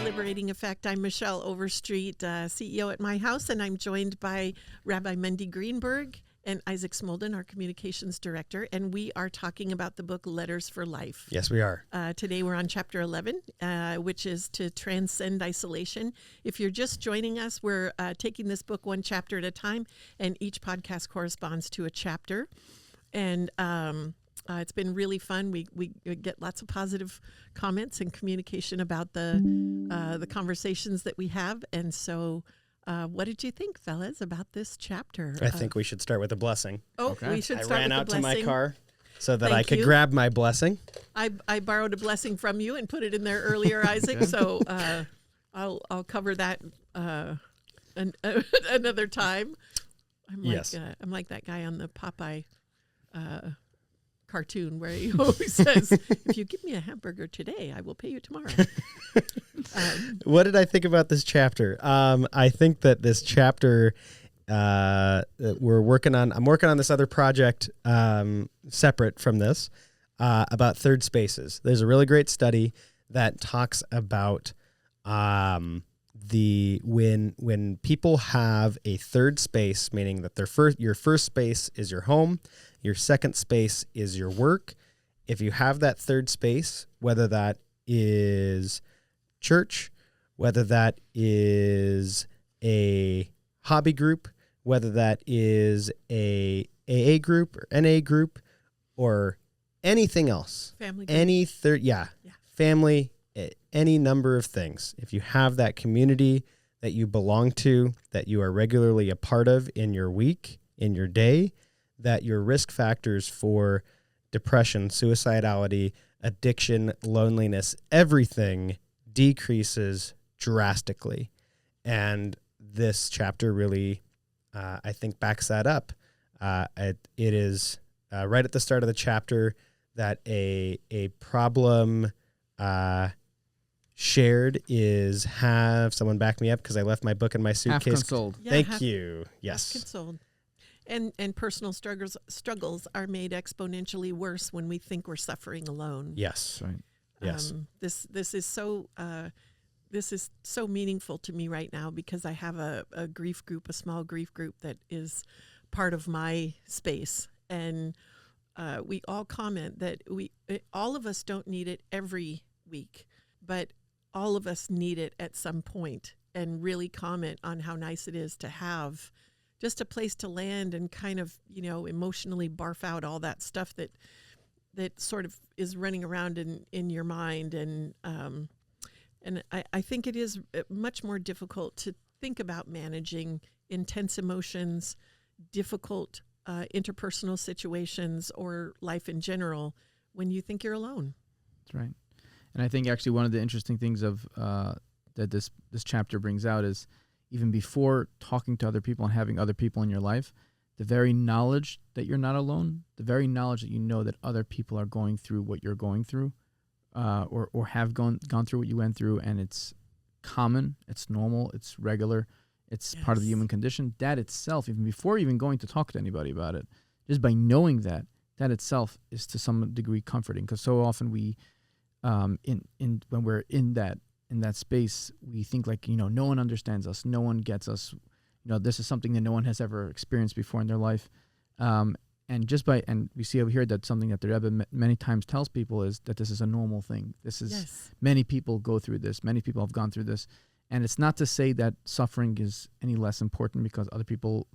Liberating Effect. I'm Michelle Overstreet, CEO at my house, and I'm joined by Rabbi Mendy Greenberg and Isaac Smoldon, our communications director, and we are talking about the book Letters for Life. Yes, we are. Today we're on chapter 11, which is to transcend isolation. If you're just joining us, we're taking this book one chapter at a time, and each podcast corresponds to a chapter. And it's been really fun. We get lots of positive comments and communication about the conversations that we have. And so what did you think, fellas, about this chapter? I think we should start with a blessing. We should start with a blessing. I ran out to my car so that Thank I could you. grab my blessing. I borrowed a blessing from you and put it in there earlier, Isaac. So I'll cover that another time. I'm like that guy on the Popeye cartoon where he always says, if you give me a hamburger today, I will pay you tomorrow. What did I think about this chapter? I think that this chapter, I'm working on this other project separate from this about third spaces. There's a really great study that talks about when people have a third space, meaning that your first space is your home, your second space is your work. If you have that third space, whether that is church, whether that is a hobby group, whether that is a AA group or NA group or anything else, Family group. Family, any number of things. If you have that community that you belong to, that you are regularly a part of in your week, in your day, that your risk factors for depression, suicidality, addiction, loneliness, everything decreases drastically. And this chapter really, I think, backs that up. It is right at the start of the chapter that a problem shared is have someone back me up because I left my book in my suitcase. Half consoled. Thank you. Yes. Half consoled. And personal struggles are made exponentially worse when we think we're suffering alone. Yes. Right. Yes. This is so meaningful to me right now because I have a grief group, a small grief group that is part of my space, and we all comment that all of us don't need it every week, but all of us need it at some point, and really comment on how nice it is to have just a place to land and kind of, emotionally barf out all that stuff that sort of is running around in your mind. And I think it is much more difficult to think about managing intense emotions, difficult interpersonal situations, or life in general when you think you're alone. That's right. And I think actually one of the interesting things of that this chapter brings out is even before talking to other people and having other people in your life, the very knowledge that you're not alone, the very knowledge that you know that other people are going through what you're going through, or have gone through what you went through, and it's common, it's normal, it's regular, it's part of the human condition. That itself, even before even going to talk to anybody about it, just by knowing that itself is to some degree comforting. Because so often we, when we're in that space, we think like, no one understands us, no one gets us, this is something that no one has ever experienced before in their life. And we see over here that something that the Rebbe many times tells people is that this is a normal thing. This is, many people go through this, many people have gone through this. And it's not to say that suffering is any less important because other people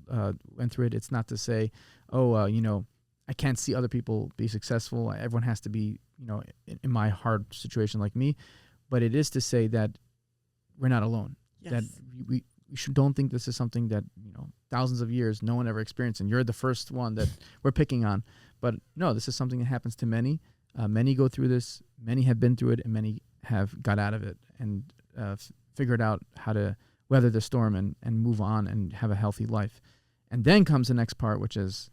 went through it. It's not to say, I can't see other people be successful. Everyone has to be, in my hard situation like me. But it is to say that we're not alone. Yes. That we don't think this is something that, thousands of years no one ever experienced, and you're the first one that we're picking on. But no, this is something that happens to many. Many go through this. Many have been through it, and many have got out of it and figured out how to weather the storm and move on and have a healthy life. And then comes the next part, which is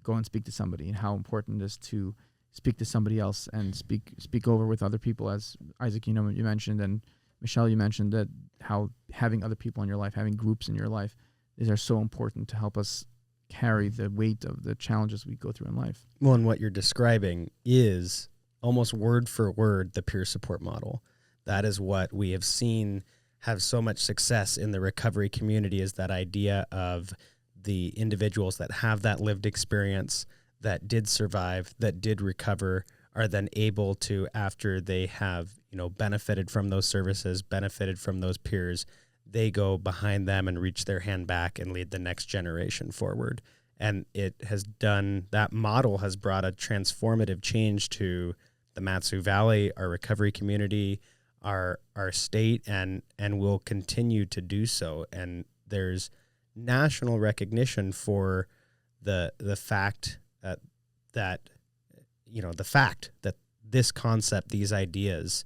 go and speak to somebody, and how important it is to speak to somebody else and speak over with other people, as Isaac, you mentioned, and Michelle, you mentioned that how having other people in your life, having groups in your life, these are so important to help us carry the weight of the challenges we go through in life. Well, and what you're describing is almost word for word the peer support model. That is what we have seen have so much success in the recovery community, is that idea of the individuals that have that lived experience, that did survive, that did recover, are then able to, after they have, benefited from those services, benefited from those peers, they go behind them and reach their hand back and lead the next generation forward. And that model has brought a transformative change to the Mat-Su Valley, our recovery community, our state, and will continue to do so. And there's national recognition for the fact that this concept, these ideas,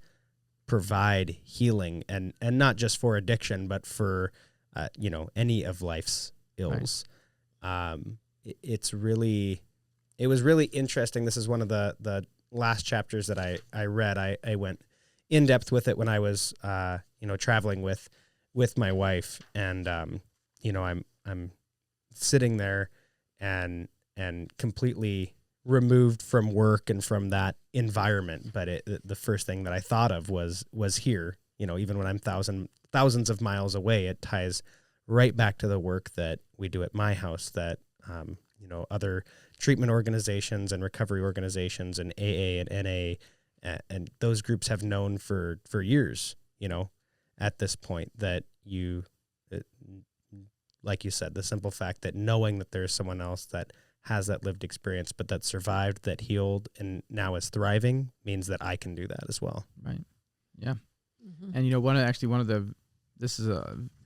provide healing, and not just for addiction, but for any of life's ills. Right. It was really interesting. This is one of the last chapters that I read. I went in depth with it when I was traveling with my wife, and I'm sitting there and completely removed from work and from that environment. But the first thing that I thought of was here. Even when I'm thousands of miles away, it ties right back to the work that we do at my house, that other treatment organizations and recovery organizations and AA and NA and those groups have known for years, at this point, that like you said, the simple fact that knowing that there's someone else that has that lived experience, but that survived, that healed, and now is thriving, means that I can do that as well. Right. Yeah. Mm-hmm. And this is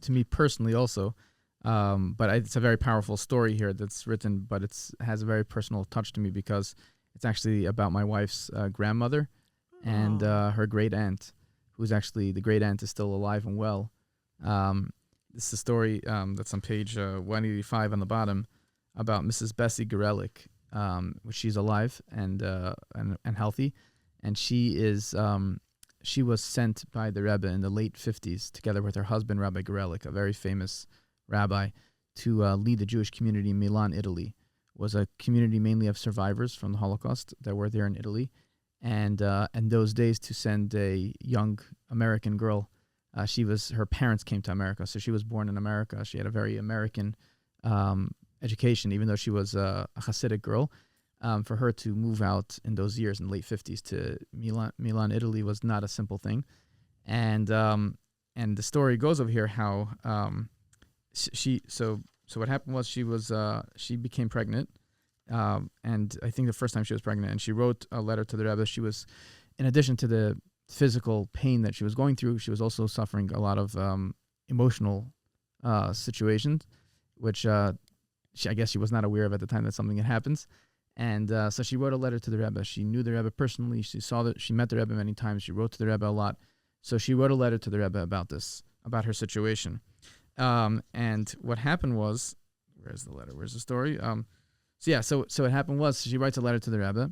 to me personally also, but it's a very powerful story here that's written, but it has a very personal touch to me, because it's actually about my wife's grandmother and her great aunt, who's actually, the great aunt is still alive and well. This is a story that's on page 185 on the bottom, about Mrs. Bessie Gorelick, which she's alive and healthy, and she was sent by the Rebbe in the late 50s, together with her husband Rabbi Gorelick, a very famous rabbi, to lead the Jewish community in Milan, Italy. It was a community mainly of survivors from the Holocaust that were there in Italy, and in those days, to send a young American girl, her parents came to America, so she was born in America. She had a very American education, even though she was a Hasidic girl. For her to move out in those years in the late 50s to Milan, Italy, was not a simple thing. And the story goes over here how so what happened was she became pregnant, and I think the first time she was pregnant, and she wrote a letter to the Rebbe. She was, in addition to the physical pain that she was going through, she was also suffering a lot of emotional situations, which I guess she was not aware of at the time that something had happened. And so she wrote a letter to the Rebbe. She knew the Rebbe personally. She met the Rebbe many times. She wrote to the Rebbe a lot. So she wrote a letter to the Rebbe about her situation. And what happened was, where's the letter? Where's the story? So what happened was, she writes a letter to the Rebbe,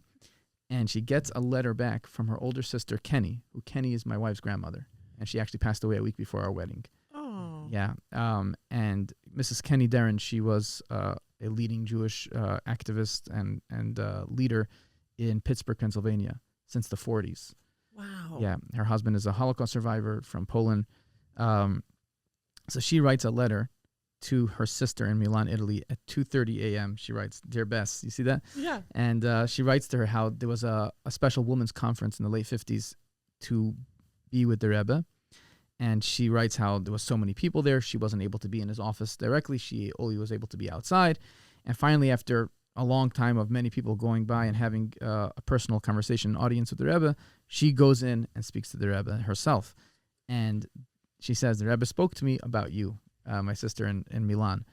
and she gets a letter back from her older sister, Kenny, who Kenny is my wife's grandmother. And she actually passed away a week before our wedding. Oh. Yeah. And Mrs. Kenny Darren, she was a leading Jewish activist and leader in Pittsburgh, Pennsylvania since the 40s. Wow. Yeah. Her husband is a Holocaust survivor from Poland. So she writes a letter to her sister in Milan, Italy at 2:30 a.m. She writes, "Dear Bess," you see that? Yeah. And she writes to her how there was a special women's conference in the late 50s to be with the Rebbe. And she writes how there was so many people there, she wasn't able to be in his office directly. She only was able to be outside. And finally, after a long time of many people going by and having a personal conversation, audience with the Rebbe, she goes in and speaks to the Rebbe herself. And she says, "The Rebbe spoke to me about you, my sister in Milan."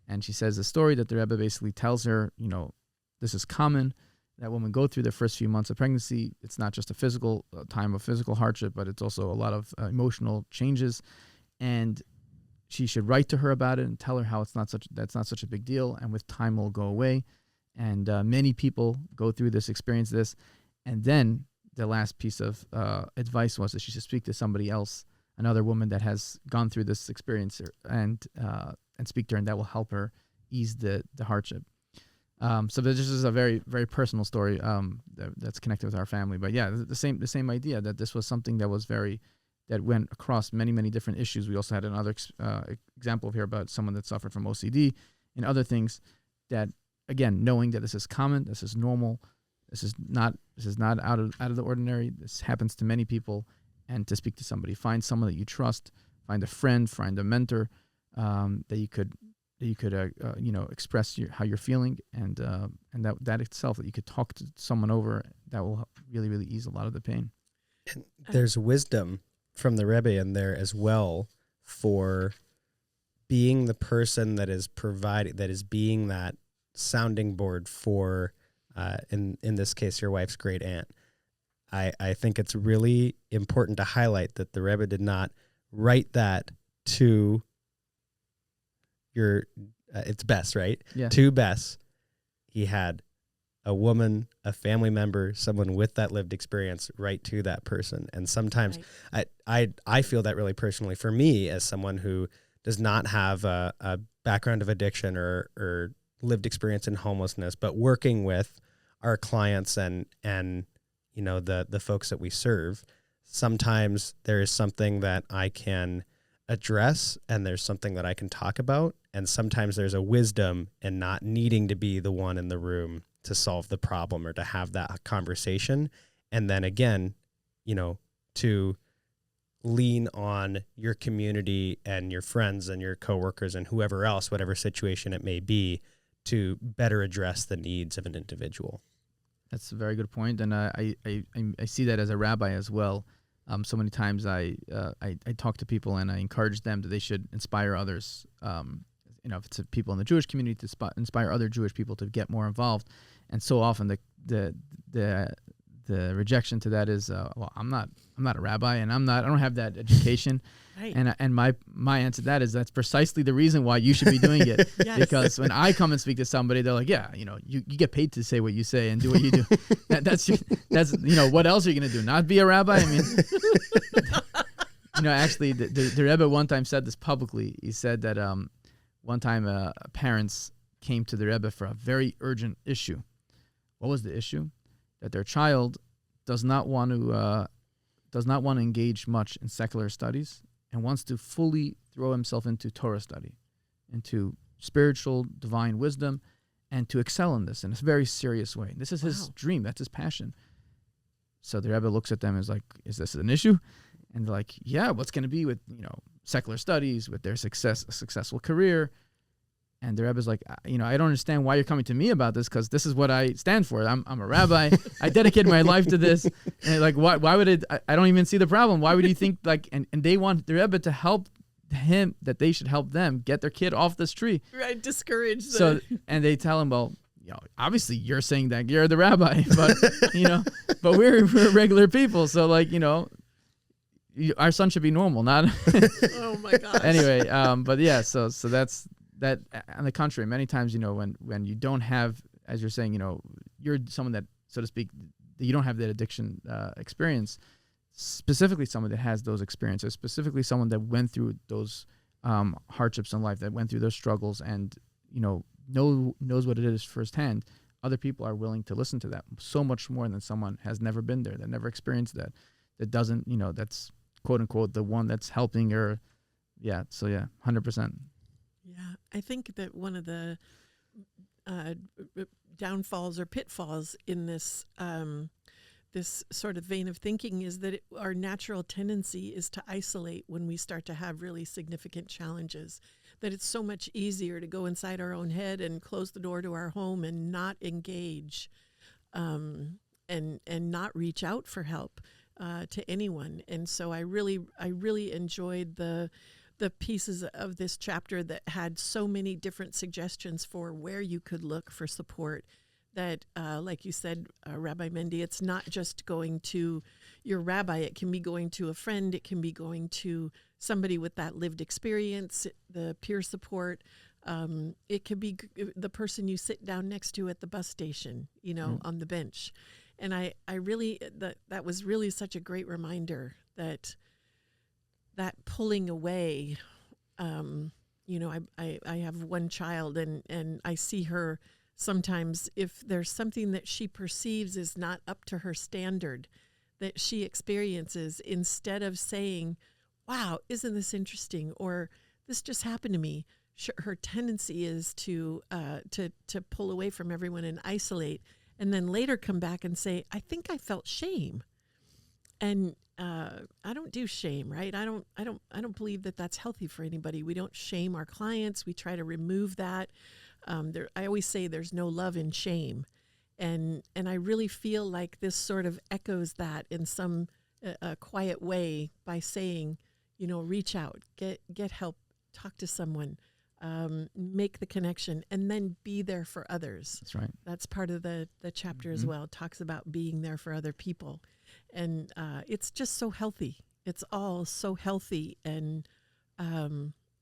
And she says the story that the Rebbe basically tells her, this is common, that women go through their first few months of pregnancy. It's not just a physical time of physical hardship, but it's also a lot of emotional changes. And she should write to her about it and tell her how that's not such a big deal, and with time will go away. And many people go through this, experience this. And then the last piece of advice was that she should speak to somebody else, another woman that has gone through this experience, and speak to her, and that will help her ease the hardship. So this is a very, very personal story that's connected with our family. But yeah, the same idea, that this was something that was very that went across many, many different issues. We also had another example here about someone that suffered from OCD and other things that, again, knowing that this is common, this is normal, this is not out of the ordinary. This happens to many people, and to speak to somebody, find someone that you trust, find a friend, find a mentor that you could express how you're feeling, and that itself, that you could talk to someone over, that will really, really ease a lot of the pain. And there's wisdom from the Rebbe in there as well for being the person that is being that sounding board for, in this case, your wife's great aunt. I think it's really important to highlight that the Rebbe did not write that to it's Bess, right? Yeah. To Bess. He had a woman, a family member, someone with that lived experience right to that person. And sometimes I feel that really personally for me, as someone who does not have a background of addiction or lived experience in homelessness, but working with our clients and the folks that we serve, sometimes there is something that I can address and there's something that I can talk about. And sometimes there's a wisdom in not needing to be the one in the room to solve the problem or to have that conversation. And then again, to lean on your community and your friends and your coworkers and whoever else, whatever situation it may be, to better address the needs of an individual. That's a very good point, and I see that as a rabbi as well. So many times I talk to people and I encourage them that they should inspire others. If it's people in the Jewish community, to inspire other Jewish people to get more involved. And so often the rejection to that is, well, I'm not a rabbi, and I don't have that education. Right. And my answer to that is, that's precisely the reason why you should be doing it. Yes. Because when I come and speak to somebody, they're like, yeah, you get paid to say what you say and do what you do. That's what else are you going to do? Not be a rabbi? I mean, actually the Rebbe one time said this publicly. He said that one time parents came to the Rebbe for a very urgent issue. What was the issue? That their child does not want to engage much in secular studies and wants to fully throw himself into Torah study, into spiritual divine wisdom, and to excel in this in a very serious way. This is his dream. That's his passion. So the Rebbe looks at them and is like, is this an issue? And they're like, yeah, what's going to be with secular studies, with their successful career? And the Rebbe's like, I don't understand why you're coming to me about this, because this is what I stand for. I'm a rabbi. I dedicated my life to this. And like, why would it? I don't even see the problem. Why would you think and they want the Rebbe to help him, that they should help them get their kid off this tree. Right, discourage them. So, and they tell him, well, obviously you're saying that you're the rabbi, but but we're regular people. So like, our son should be normal, not. Oh my gosh. Anyway, but yeah, so that's. That, on the contrary, many times, when you don't have, as you're saying, you're someone that, so to speak, you don't have that addiction experience, specifically someone that has those experiences, specifically someone that went through those hardships in life, that went through those struggles and, knows what it is firsthand. Other people are willing to listen to that so much more than someone has never been there, that never experienced that doesn't, that's quote unquote the one that's helping or, yeah. So yeah, 100%. Yeah, I think that one of the downfalls or pitfalls in this this sort of vein of thinking is that our natural tendency is to isolate when we start to have really significant challenges. That it's so much easier to go inside our own head and close the door to our home and not engage, and not reach out for help to anyone. And so I really enjoyed the pieces of this chapter that had so many different suggestions for where you could look for support. That, like you said, Rabbi Mendy, it's not just going to your rabbi. It can be going to a friend. It can be going to somebody with that lived experience, the peer support. It could be the person you sit down next to at the bus station, on the bench. And I really, that was really such a great reminder that pulling away, I have one child and I see her sometimes, if there's something that she perceives is not up to her standard, that she experiences, instead of saying, wow, isn't this interesting? Or this just happened to me. Her tendency is to pull away from everyone and isolate, and then later come back and say, I think I felt shame. And I don't do shame, right? I don't believe that that's healthy for anybody. We don't shame our clients. We try to remove that. I always say there's no love in shame. And I really feel like this sort of echoes that in some quiet way by saying, reach out, get help, talk to someone, make the connection, and then be there for others. That's right. That's part of the chapter as well. It talks about being there for other people. And it's just so healthy. It's all so healthy. And,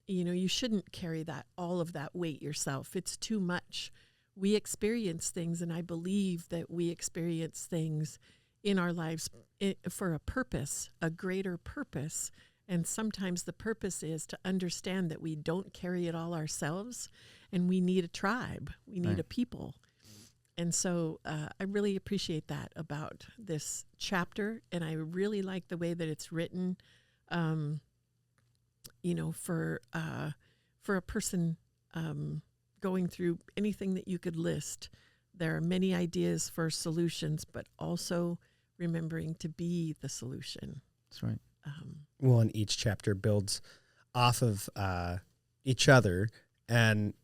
you shouldn't carry all of that weight yourself. It's too much. We experience things, and I believe that we experience things in our lives for a purpose, a greater purpose. And sometimes the purpose is to understand that we don't carry it all ourselves, and we need a tribe. We need a people. And so I really appreciate that about this chapter, and I really like the way that it's written, for a person going through anything that you could list. There are many ideas for solutions, but also remembering to be the solution. That's right. And each chapter builds off of each other, and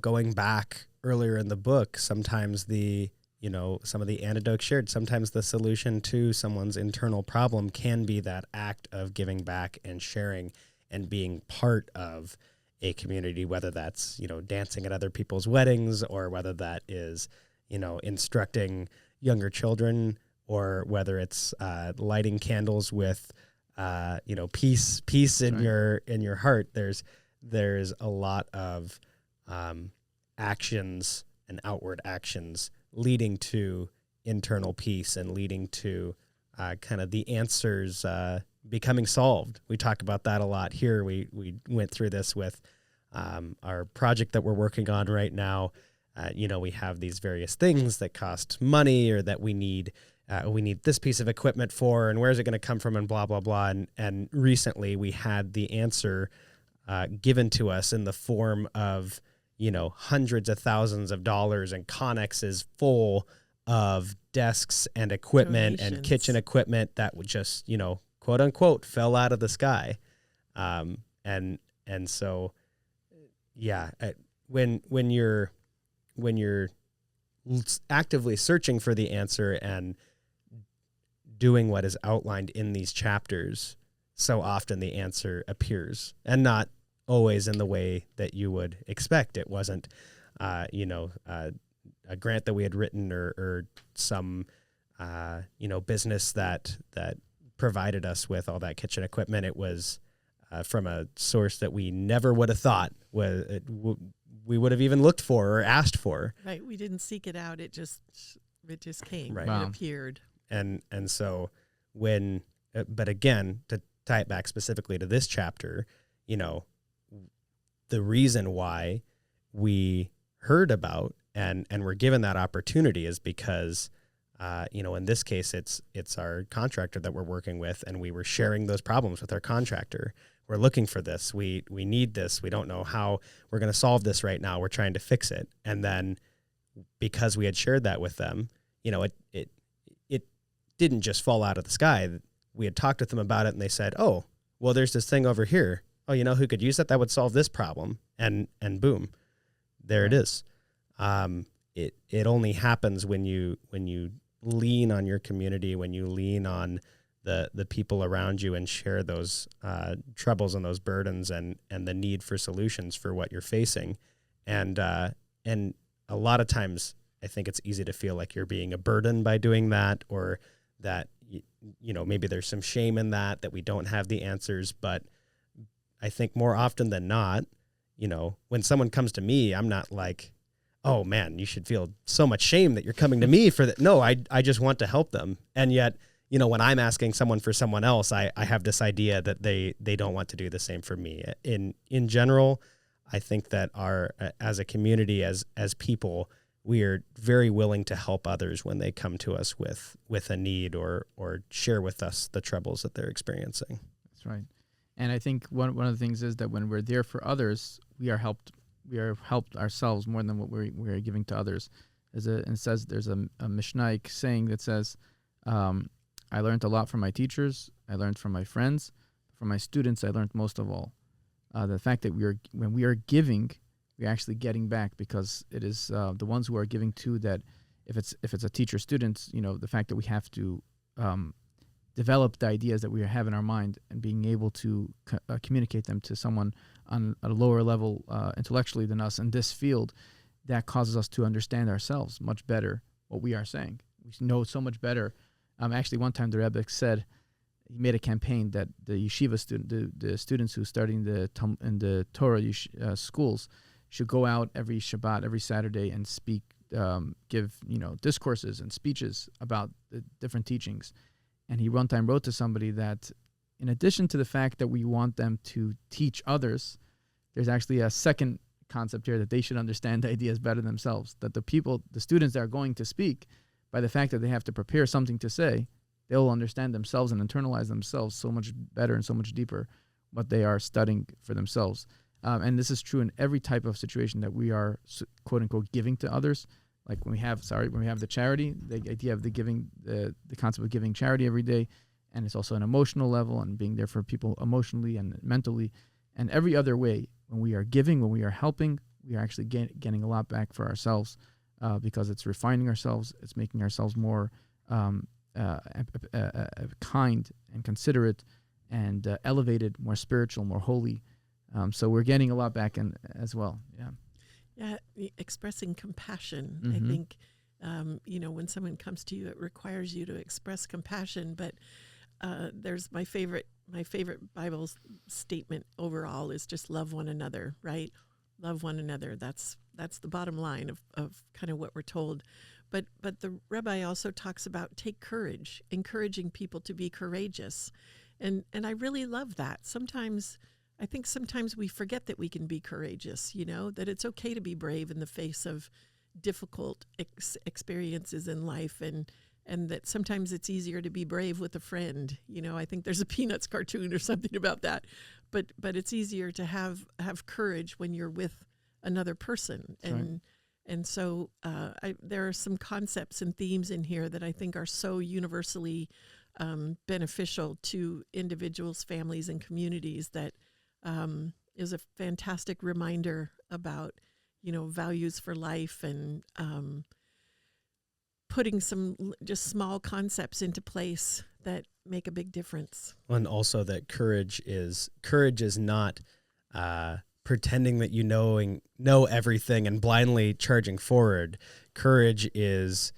going back earlier in the book, sometimes some of the anecdotes shared, sometimes the solution to someone's internal problem can be that act of giving back and sharing and being part of a community, whether that's dancing at other people's weddings, or whether that is instructing younger children, or whether it's lighting candles with peace in your heart. There's a lot of actions and outward actions leading to internal peace and leading to kind of the answers becoming solved. We talk about that a lot here. We went through this with our project that we're working on right now. We have these various things that cost money, or that we need this piece of equipment for, and where's it going to come from, and blah, blah, blah. And recently we had the answer given to us in the form of, hundreds of thousands of dollars, and Connex is full of desks and equipment and kitchen equipment that would just, quote unquote, fell out of the sky. And so, yeah, when you're actively searching for the answer and doing what is outlined in these chapters, so often the answer appears, and not always in the way that you would expect. It wasn't, a grant that we had written, or some, business that provided us with all that kitchen equipment. It was from a source that we never would have thought we would have even looked for or asked for. Right. We didn't seek it out. It just came. Right. It appeared. And so but again, to tie it back specifically to this chapter, the reason why we heard about and were given that opportunity is because, in this case, it's our contractor that we're working with, and we were sharing those problems with our contractor. We're looking for this. We need this. We don't know how we're going to solve this right now. We're trying to fix it. And then because we had shared that with them, it didn't just fall out of the sky. We had talked with them about it, and they said, oh, well, there's this thing over here. Oh, who could use that? That would solve this problem. And boom, there it is. It only happens when you lean on your community, when you lean on the people around you and share those troubles and those burdens and the need for solutions for what you're facing. And a lot of times I think it's easy to feel like you're being a burden by doing that, or that, maybe there's some shame in that we don't have the answers. But I think more often than not, when someone comes to me, I'm not like, oh man, you should feel so much shame that you're coming to me for that. No, I just want to help them. And yet, when I'm asking someone for someone else, I have this idea that they don't want to do the same for me. In general, I think that as a community, as people, we are very willing to help others when they come to us with a need or share with us the troubles that they're experiencing. That's right. And I think one of the things is that when we're there for others, we are helped ourselves more than what we're giving to others. And it says there's a Mishnaic saying that says, I learned a lot from my teachers, I learned from my friends, from my students, I learned most of all. The fact that when we are giving, we're actually getting back, because it is the ones who are giving too that if it's a teacher student, the fact that we have to develop the ideas that we have in our mind and being able to communicate them to someone on a lower level intellectually than us in this field, that causes us to understand ourselves much better what we are saying. We know so much better. Actually, one time the Rebbe said, he made a campaign that the yeshiva the students who are studying in the Torah schools should go out every Shabbat, every Saturday, and speak, give discourses and speeches about the different teachings. And he one time wrote to somebody that, in addition to the fact that we want them to teach others, there's actually a second concept here, that they should understand the ideas better themselves. That the students that are going to speak, by the fact that they have to prepare something to say, they'll understand themselves and internalize themselves so much better and so much deeper what they are studying for themselves. And this is true in every type of situation that we are, quote unquote, giving to others. Like when we have the charity, the idea of the giving, the concept of giving charity every day, and it's also an emotional level and being there for people emotionally and mentally, and every other way. When we are giving, when we are helping, we are actually getting a lot back for ourselves, because it's refining ourselves, it's making ourselves more kind and considerate and elevated, more spiritual, more holy. So we're getting a lot back as well. Yeah. Yeah, expressing compassion. Mm-hmm. I think, when someone comes to you, it requires you to express compassion. But there's my favorite Bible statement overall is just love one another, right? Love one another. That's the bottom line of kind of what we're told. But the Rabbi also talks about take courage, encouraging people to be courageous. And I really love that. I think sometimes we forget that we can be courageous, that it's okay to be brave in the face of difficult experiences in life, and that sometimes it's easier to be brave with a friend. I think there's a Peanuts cartoon or something about that, but it's easier to have courage when you're with another person. That's right. And so there are some concepts and themes in here that I think are so universally beneficial to individuals, families, and communities that is a fantastic reminder about, values for life and putting some just small concepts into place that make a big difference. And also that courage is not pretending that you know everything and blindly charging forward. Courage is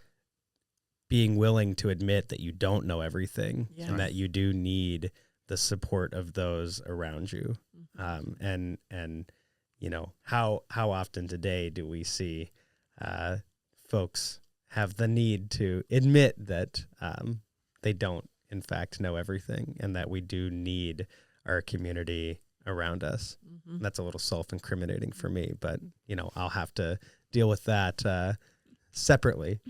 being willing to admit that you don't know everything, Yeah. and that you do need the support of those around you. And how often today do we see folks have the need to admit that they don't in fact know everything, and that we do need our community around us. Mm-hmm. That's a little self-incriminating for me, but I'll have to deal with that separately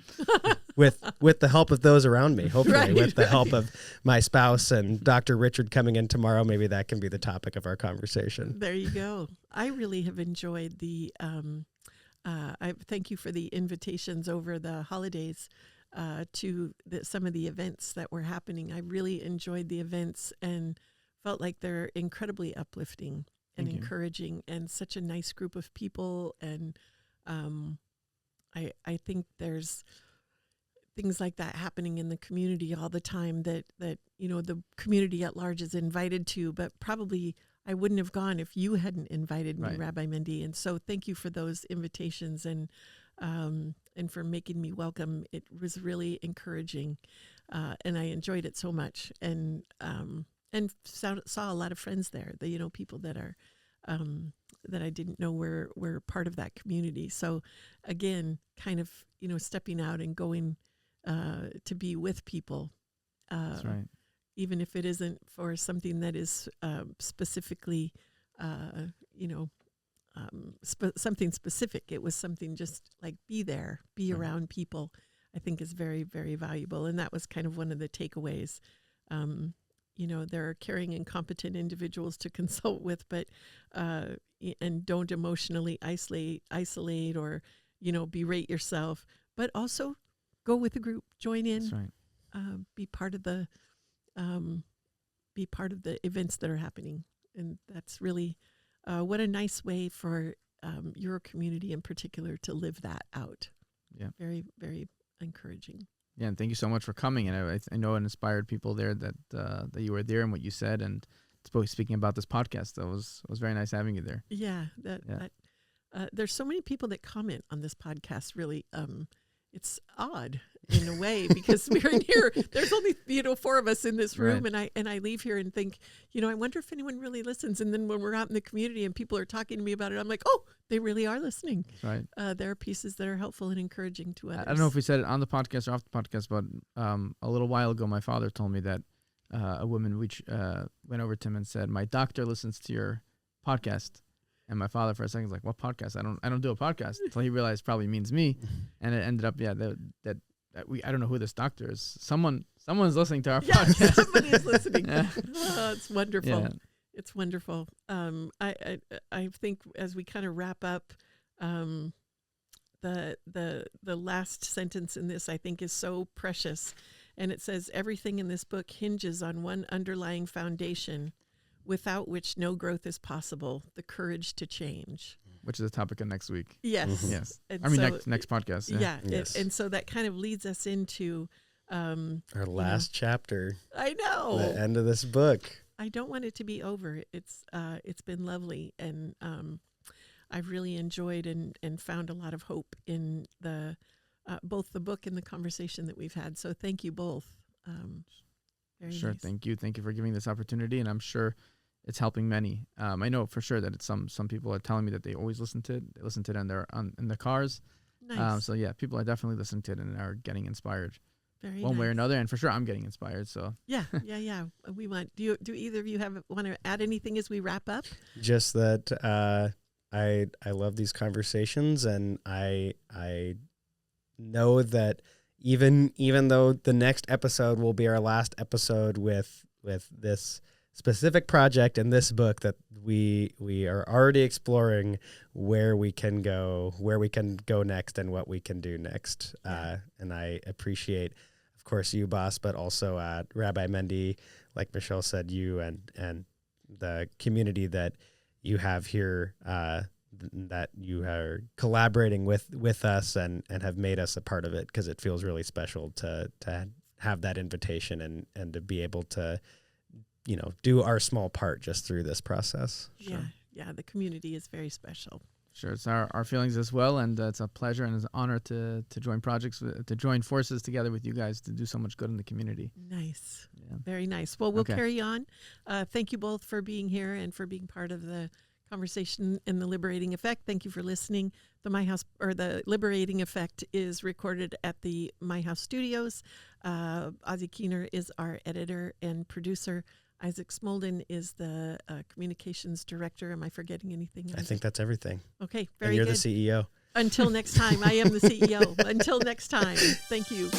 with the help of those around me, hopefully. Right, with the help of my spouse and Dr. Richard coming in tomorrow. Maybe that can be the topic of our conversation. There you go. I really have enjoyed I thank you for the invitations over the holidays to some of the events that were happening. I really enjoyed the events and felt like they're incredibly uplifting and Thank you. encouraging, and such a nice group of people. And I think there's things like that happening in the community all the time that the community at large is invited to, but probably I wouldn't have gone if you hadn't invited me, Right. Rabbi Mendy. And so thank you for those invitations and for making me welcome. It was really encouraging, and I enjoyed it so much. And saw a lot of friends there. People that are that I didn't know were part of that community. So again, kind of stepping out and going to be with people. That's right. Even if it isn't for something that is specifically, something specific. It was something just like be there, be around people, I think is very, very valuable. And that was kind of one of the takeaways. There are caring and competent individuals to consult with, but and don't emotionally isolate or, berate yourself, but also go with the group, join in, That's right. be part of the events that are happening. And that's really what a nice way for your community in particular to live that out. Yeah. Very, very encouraging. Yeah, and thank you so much for coming. And I know it inspired people there that you were there and what you said, and speaking about this podcast. It was very nice having you there. Yeah, there's so many people that comment on this podcast. Really, it's odd in a way because we're in here. There's only 4 of us in this room, Right. and I leave here and think, I wonder if anyone really listens. And then when we're out in the community and people are talking to me about it, I'm like, oh, they really are listening. Right. There are pieces that are helpful and encouraging to others. I don't know if we said it on the podcast or off the podcast, but a little while ago, my father told me that a woman went over to him and said, "My doctor listens to your podcast." And my father, for a second, was like, "What podcast? I don't do a podcast." Until he realized probably means me, and it ended up, that I don't know who this doctor is. Someone's listening to our podcast. Somebody is listening. Yeah. Oh, it's wonderful. Yeah. It's wonderful. I think as we kind of wrap up, the last sentence in this I think is so precious, and it says everything in this book hinges on one underlying foundation, without which no growth is possible: the courage to change. Which is the topic of next week. Yes. Mhm. Yes. And I mean, so- next podcast. Yeah. Yes. And so that kind of leads us into Our last chapter, I know. the end of this book. I don't want it to be over. It's been lovely, and I've really enjoyed and found a lot of hope in the both the book and the conversation that we've had. So thank you both. Very Sure. nice. Thank you for giving this opportunity, and I'm sure it's helping many. I know for sure that it's some people are telling me that they always listen to it. They listen to it in the cars. Nice. So yeah, people are definitely listening to it and are getting inspired Very one way or nice. another. And for sure, I'm getting inspired. So Yeah. We want. Do either of you want to add anything as we wrap up? Just that I love these conversations, and I know that even though the next episode will be our last episode with this specific project in this book, that we are already exploring where we can go next and what we can do next. And I appreciate, of course, you, boss, but also Rabbi Mendy, like Michelle said, you and the community that you have here, that you are collaborating with us and have made us a part of it, because it feels really special to have that invitation and to be able to, do our small part just through this process. Yeah. The community is very special. sure, it's our feelings as well, and it's a pleasure and it's an honor to join forces together with you guys to do so much good in the community. Nice. Yeah. Very nice. Well, we'll Okay. carry on. Thank you both for being here and for being part of the conversation in the Liberating Effect. Thank you for listening. The Liberating Effect is recorded at the My House Studios. Ozzy Keener is our editor and producer. Isaac Smoldon is the communications director. Am I forgetting anything? I think that's everything. Okay, And very you're good. the CEO. Until next time, I am the CEO. Until next time, thank you.